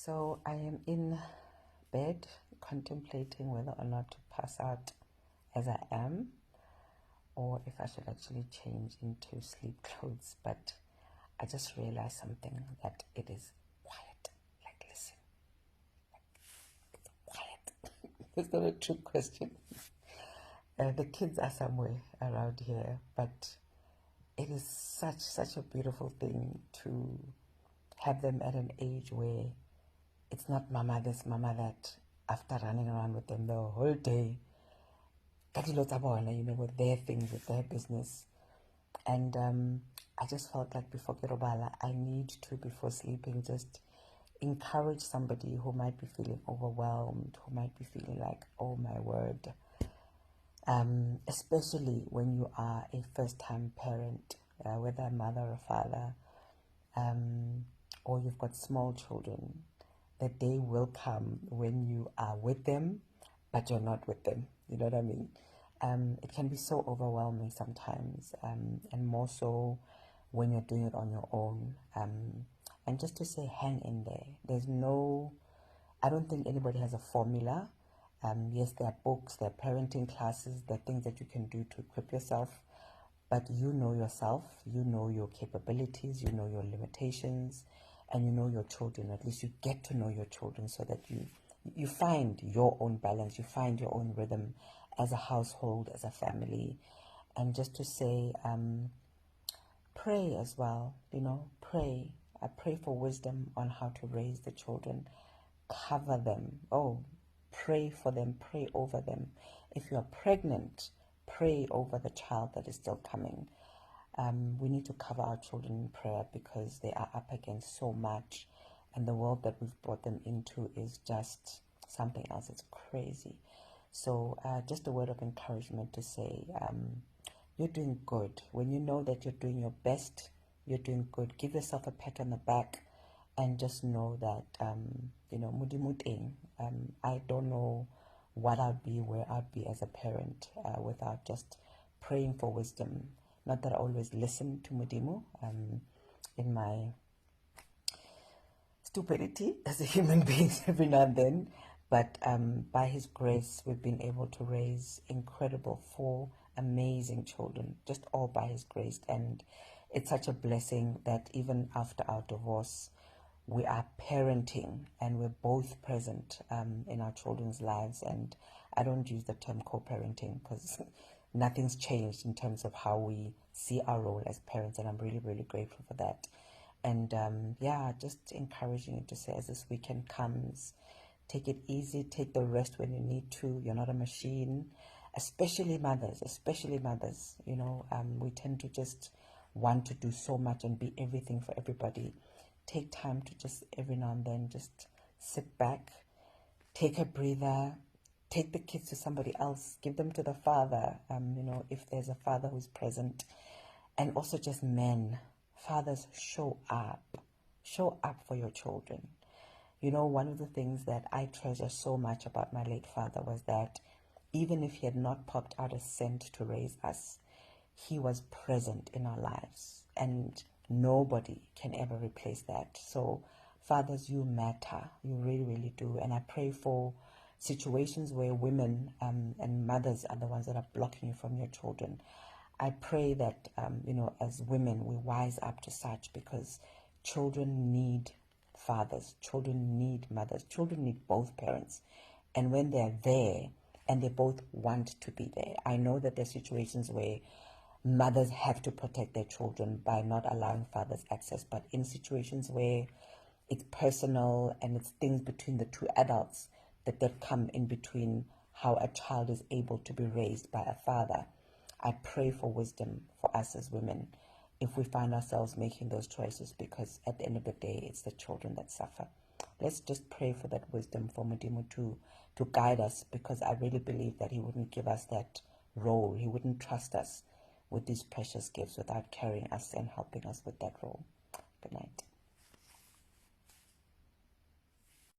So I am in bed contemplating whether or not to pass out as I am, or if I should actually change into sleep clothes. But I just realized something, that it is quiet. Like, listen, it's quiet. It's not a trick question. The kids are somewhere around here, but it is such a beautiful thing to have them at an age where it's not mama this, mama that, after running around with them the whole day. With their things, with their business. And I just felt like before Kirobala, I need to, before sleeping, just encourage somebody who might be feeling overwhelmed, who might be feeling like, oh my word. Especially when you are a first-time parent, whether a mother or father, or you've got small children. The day will come when you are with them, but you're not with them. You know what I mean? It can be so overwhelming sometimes, and more so when you're doing it on your own. And just to say, hang in there. I don't think anybody has a formula. Yes, there are books, there are parenting classes, there are things that you can do to equip yourself, but you know yourself, you know your capabilities, you know your limitations, and you know your children. At least you get to know your children so that you find your own balance, you find your own rhythm as a household, as a family. And just to say, pray as well, pray. I pray for wisdom on how to raise the children, cover them. Pray for them, pray over them. If you are pregnant, pray over the child that is still coming. We need to cover our children in prayer because they are up against so much, and the world that we've brought them into is just something else. It's crazy. So just a word of encouragement to say, you're doing good. When you know that you're doing your best, you're doing good. Give yourself a pat on the back and just know that, mudimuting. I don't know what I'd be, where I'd be as a parent without just praying for wisdom. Not that I always listen to Mudimu in my stupidity as a human being every now and then, but by his grace, we've been able to raise incredible 4 amazing children, just all by his grace. And it's such a blessing that even after our divorce, we are parenting and we're both present in our children's lives. And I don't use the term co-parenting because nothing's changed in terms of how we see our role as parents, and I'm really, really grateful for that. And just encouraging you to say, as this weekend comes, take it easy, take the rest when you need to. You're not a machine, especially mothers. We tend to just want to do so much and be everything for everybody. Take time to just every now and then just sit back, take a breather, take the kids to somebody else, give them to the father, if there's a father who's present. And also just men, fathers, show up for your children. One of the things that I treasure so much about my late father was that even if he had not popped out a cent to raise us, he was present in our lives, and nobody can ever replace that. So fathers, you matter, you really, really do. And I pray for situations where women and mothers are the ones that are blocking you from your children. I pray that, as women, we wise up to such, because children need fathers, children need mothers, children need both parents. And when they're there and they both want to be there, I know that there are situations where mothers have to protect their children by not allowing fathers access, but in situations where it's personal and it's things between the two adults that come in between how a child is able to be raised by a father, I pray for wisdom for us as women if we find ourselves making those choices, because at the end of the day, it's the children that suffer. Let's just pray for that wisdom for Mudimu to guide us, because I really believe that he wouldn't give us that role. He wouldn't trust us with these precious gifts without carrying us and helping us with that role. Good night.